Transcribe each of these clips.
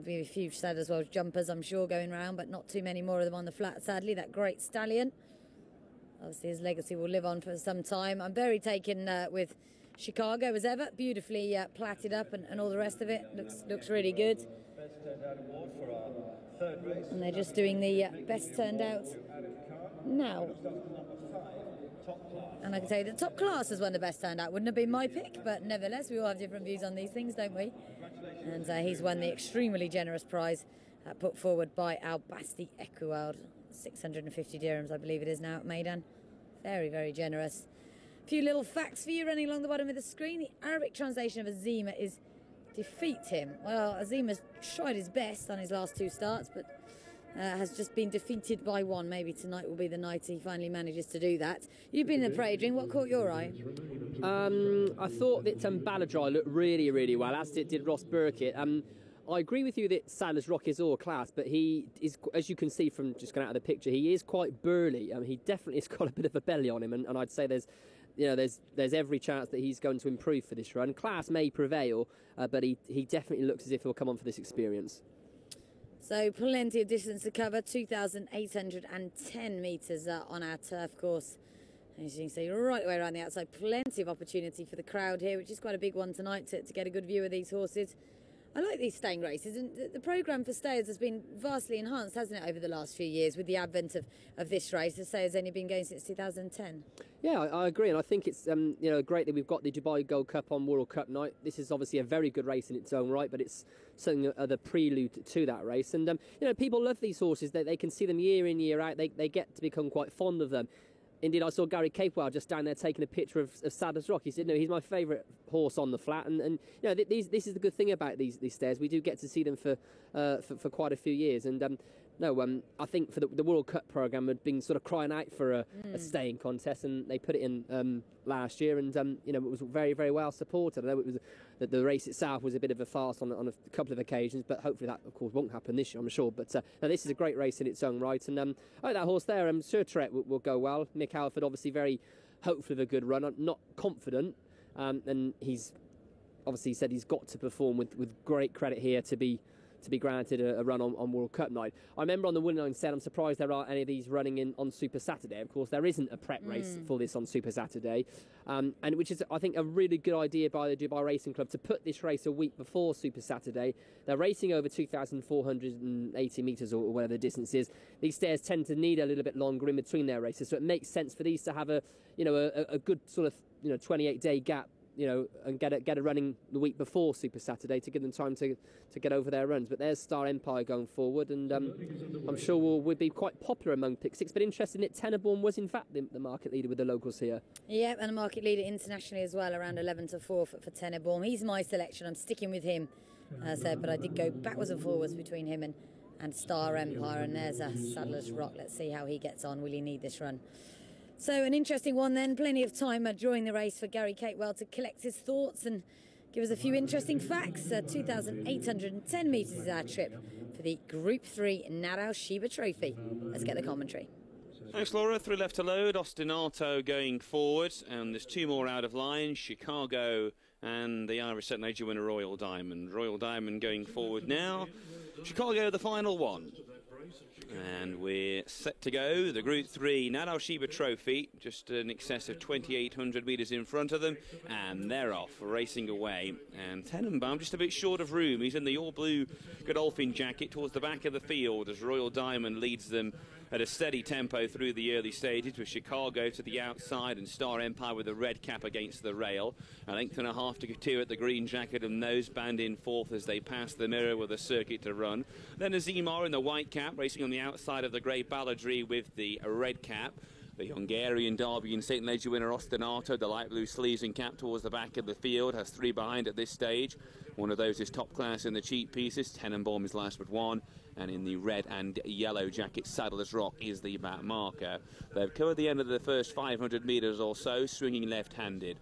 Be a few sad as well jumpers, I'm sure, going round, but not too many more of them on the flat, sadly. That great stallion. Obviously, his legacy will live on for some time. I'm very taken with Chicago as ever. Beautifully platted up and all the rest of it. Looks really good. And they're just doing the best turned out now. And I can tell you the top class has won the best turned out. Wouldn't have been my pick, but nevertheless, we all have different views on these things, don't we? And he's won the extremely generous prize put forward by Albasti Equworld. 650 dirhams, I believe it is now at Maidan. Very, very generous. A few little facts for you running along the bottom of the screen. The Arabic translation of Azima is defeat him. Well, Azima's tried his best on his last two starts, but has just been defeated by one. Maybe tonight will be the night he finally manages to do that. You've been in the parade ring. What caught your eye? I thought that Baladry looked really, really well, as did Ross Burkett. I agree with you that Sadler's Rock is all class, but he is, as you can see from just going out of the picture, he is quite burly. He definitely has got a bit of a belly on him, and I'd say there's every chance that he's going to improve for this run. Class may prevail, but he definitely looks as if he'll come on for this experience. So plenty of distance to cover, 2,810 metres on our turf course. As you can see, right the way around the outside, plenty of opportunity for the crowd here, which is quite a big one tonight to get a good view of these horses. I like these staying races, and the programme for stayers has been vastly enhanced, hasn't it, over the last few years with the advent of this race. The stayers only been going since 2010. Yeah, I agree, and I think it's great that we've got the Dubai Gold Cup on World Cup night. This is obviously a very good race in its own right, but it's something the prelude to that race. And people love these horses. They can see them year in, year out. They get to become quite fond of them. Indeed, I saw Gary Capewell just down there taking a picture of Sadler's Rock. He said, no, he's my favourite horse on the flat. And this is the good thing about these stairs. We do get to see them for quite a few years. And I think for the World Cup programme had been sort of crying out for a staying contest, and they put it in last year, and it was very, very well supported. I know it was the race itself was a bit of a farce on a couple of occasions, but hopefully that, of course, won't happen this year, I'm sure. But this is a great race in its own right, and I like that horse there. Sir Tret will go well. Nick Halford obviously very hopeful of a good run. I'm not confident, and he's obviously said he's got to perform with great credit here to be granted a run on World Cup night. I remember on the winning line said I'm surprised there aren't any of these running on Super Saturday. Of course, there isn't a prep race for this on Super Saturday, and which is, I think, a really good idea by the Dubai Racing Club to put this race a week before Super Saturday. They're racing over 2,480 metres or whatever the distance is. These stairs tend to need a little bit longer in between their races, so it makes sense for these to have a good sort of 28-day gap, and get it running the week before Super Saturday to give them time to get over their runs. But there's Star Empire going forward, and I'm sure will be quite popular among pick six. But interesting that Tennerborn was in fact the market leader with the locals here. Yeah, and a market leader internationally as well, around 11 to 4 for Tennerborn. He's my selection. I'm sticking with him, but I did go backwards and forwards between him and Star Empire. And there's a Sadler's Rock. Let's see how he gets on. Will he need this run? So an interesting one then, plenty of time during the race for Gary Capewell to collect his thoughts and give us a few interesting facts. 2,810 metres is our trip for the Group 3 Nadal Sheba Trophy. Let's get the commentary. Thanks, Laura. 3 left to load. Ostinto going forward, and there's 2 more out of line. Chicago and the Irish Second Nature winner Royal Diamond. Royal Diamond going forward now. Chicago, the final one. And we're set to go. The Group 3 Nadal Sheba Trophy, just in excess of 2,800 metres in front of them, and they're off, racing away. And Tenenbaum just a bit short of room. He's in the all-blue Godolphin jacket towards the back of the field as Royal Diamond leads them at a steady tempo through the early stages, with Chicago to the outside and Star Empire with the red cap against the rail. A length and a half to two at the green jacket, and Noseband in fourth as they pass the mirror with a circuit to run. Then Azimar in the white cap, racing on the outside of the grey Balladry with the red cap. The Hungarian Derby and St. Leger winner Ostinato, the light blue sleeves and cap towards the back of the field, has 3 behind at this stage. One of those is top class in the cheap pieces. Tenenbaum is last but 1, and in the red and yellow jacket, Sadler's Rock is the back marker. They've covered the end of the first 500 metres or so, swinging left-handed.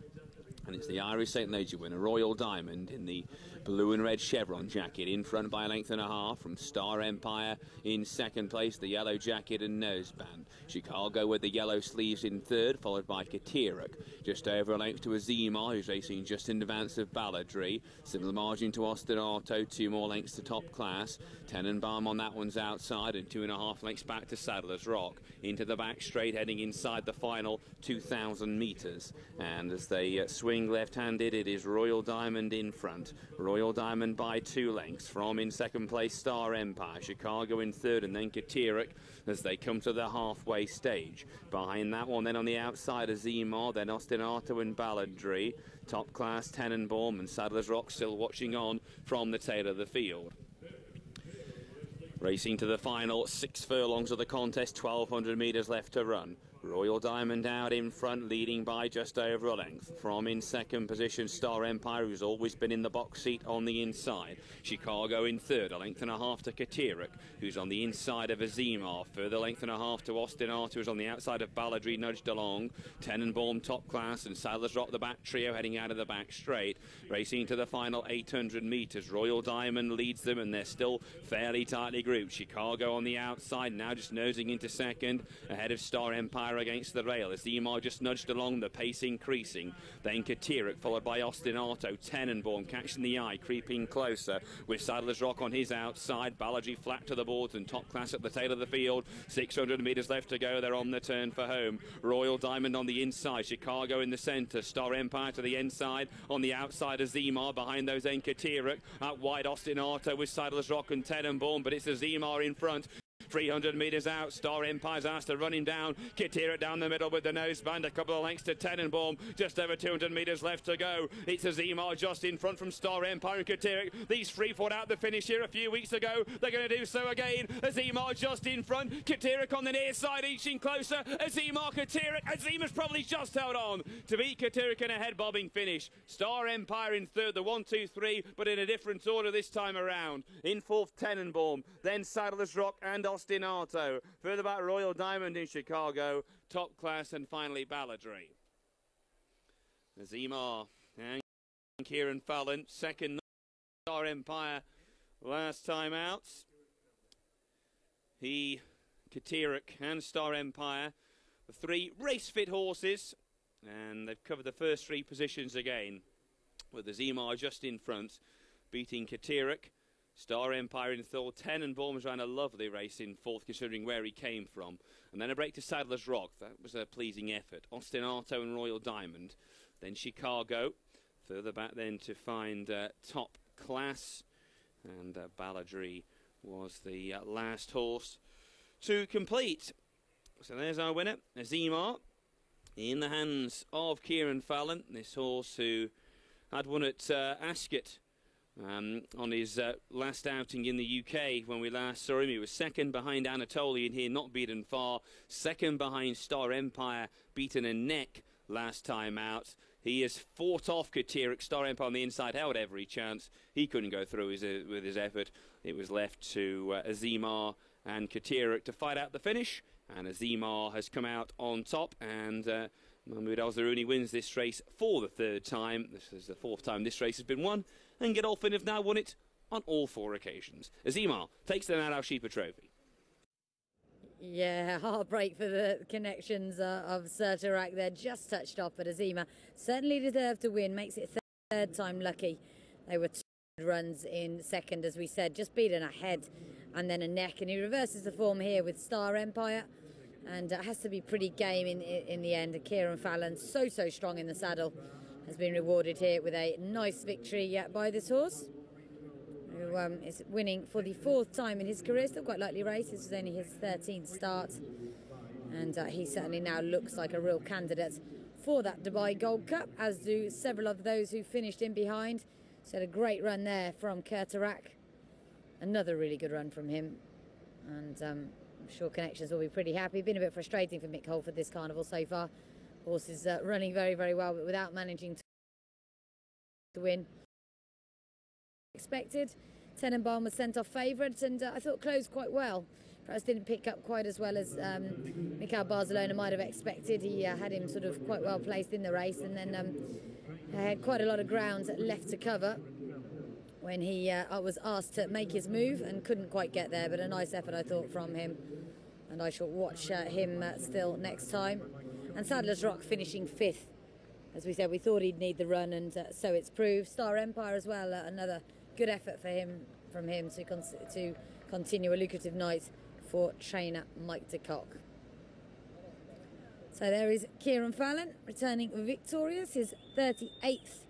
And it's the Irish St. Leger winner, Royal Diamond, in the blue and red chevron jacket in front by a length and a half from Star Empire in second place, the yellow jacket and noseband. Chicago with the yellow sleeves in third, followed by Katiruk. Just over a length to Azima, who's racing just in advance of Balladry. Similar margin to Ostinto, 2 more lengths to Top Class. Tenenbaum on that one's outside and 2.5 lengths back to Sadler's Rock. Into the back straight, heading inside the final 2,000 metres. And as they swing left-handed, it is Royal Diamond in front. Royal Diamond by 2 lengths. From in second place, Star Empire. Chicago in third, and then Katiruk as they come to the halfway stage. Behind that one, then on the outside, Azima, then Ostinto and Balladry. Top Class, Tenenbaum, and Sadler's Rock still watching on from the tail of the field. Racing to the final 6 furlongs of the contest, 1,200 metres left to run. Royal Diamond out in front, leading by just over a length. From in second position, Star Empire, who's always been in the box seat on the inside. Chicago in third, a length and a half to Katiruk, who's on the inside of Azima. Further length and a half to Ostinto, who's on the outside of Balladry, nudged along. Tenenbaum Top Class and Sadler's Rock, the back trio, heading out of the back straight. Racing to the final 800 metres. Royal Diamond leads them, and they're still fairly tightly grouped. Chicago on the outside, now just nosing into second, ahead of Star Empire against the rail as Azima just nudged along, the pace increasing. Then Katiruk followed by Ostinto. Tenenbaum catching the eye, creeping closer with Sadler's Rock on his outside. Balladry flat to the boards and Top Class at the tail of the field. 600 metres left to go. They're on the turn for home. Royal Diamond on the inside, Chicago in the centre, Star Empire to the inside. On the outside, Azima. Behind those, then Katiruk. Out wide, Ostinto with Sadler's Rock and Tenenbaum, but it's Azima in front. 300 metres out, Star Empire's asked to run him down. Katiruk down the middle with the noseband, a couple of lengths to Tenenbaum. Just over 200 metres left to go. It's Azima just in front from Star Empire and Katiruk. These three fought out the finish here a few weeks ago. They're going to do so again. Azima just in front. Katiruk on the near side, inching closer. Azima, Katiruk. Azima's probably just held on to beat Katiruk in a head-bobbing finish. Star Empire in third, the 1, 2, 3, but in a different order this time around. In fourth, Tenenbaum. Then Sadler's Rock and Ostinto. Further back, Royal Diamond in Chicago, Top Class, and finally Balladry. Azima and Kieran Fallon, second. Star Empire last time out. Katiruk and Star Empire, the 3 race-fit horses, and they've covered the first 3 positions again, with Azima just in front, beating Katiruk. Star Empire in third. Tenenbaum ran a lovely race in fourth, considering where he came from. And then a break to Sadler's Rock. That was a pleasing effort. Ostinto and Royal Diamond. Then Chicago. Further back then to find Top Class. And Balladry was the last horse to complete. So there's our winner, Azima, in the hands of Kieran Fallon. This horse who had won at Ascot on his last outing in the UK when we last saw him. He was second behind Anatolian here, not beaten far. Second behind Star Empire, beaten a neck last time out. He has fought off Katiruk. Star Empire on the inside held every chance. He couldn't go through with his effort. It was left to Azima and Katiruk to fight out the finish. And Azima has come out on top, and Mahmoud Al-Zaruni wins this race for the 3rd time. This is the 4th time this race has been won, and Godolphin have now won it on all 4 occasions. Azima takes the Nat Al-Shipa Trophy. Yeah, heartbreak for the connections of Sertarak there, just touched off, but Azima certainly deserved to win, makes it 3rd time lucky. They were 2 runs in second, as we said, just beaten a head and then a neck, and he reverses the form here with Star Empire, and it has to be pretty game in the end. Kieran Fallon, so strong in the saddle, has been rewarded here with a nice victory by this horse, who is winning for the 4th time in his career. Still quite lightly raced. This was only his 13th start, and he certainly now looks like a real candidate for that Dubai Gold Cup, as do several of those who finished in behind. So a great run there from Kurtarak. Another really good run from him, and I'm sure connections will be pretty happy. Been a bit frustrating for Mick Holford this carnival so far. Horse is running very well, but without managing to win. Expected. Tenenbaum was sent off favourite, and I thought closed quite well. Perhaps didn't pick up quite as well as Mikel Barcelona might have expected. He had him sort of quite well placed in the race, and then had quite a lot of ground left to cover. when he was asked to make his move and couldn't quite get there, but a nice effort, I thought, from him. And I shall watch him still next time. And Sadler's Rock finishing 5th. As we said, we thought he'd need the run, and so it's proved. Star Empire as well, another good effort from him to continue a lucrative night for trainer Mike de Kock. So there is Kieran Fallon returning victorious, his 38th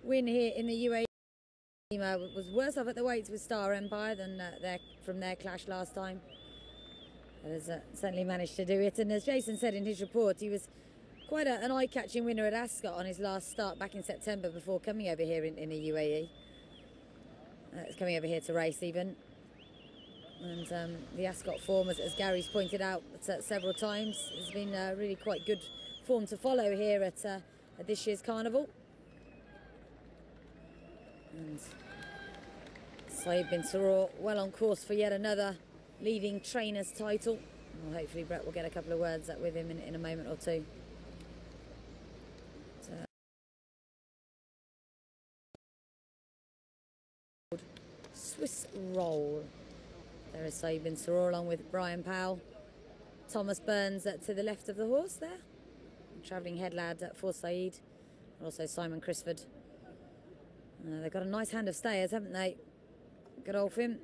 win here in the UAE. Was worse off at the weights with Star Empire than from their clash last time. But has certainly managed to do it, and as Jason said in his report, he was quite an eye-catching winner at Ascot on his last start back in September before coming over here in the UAE. It's coming over here to race even. And the Ascot form, as Gary's pointed out several times, has been really quite good form to follow here at this year's carnival. And Saeed bin Saror well on course for yet another leading trainer's title. Well, hopefully Brett will get a couple of words with him in a moment or two. Swiss Roll. There is Saeed bin Saror along with Brian Powell. Thomas Burns to the left of the horse there. Travelling head lad for Saeed. And also Simon Crisford. They've got a nice hand of stayers, haven't they? Good old Finn.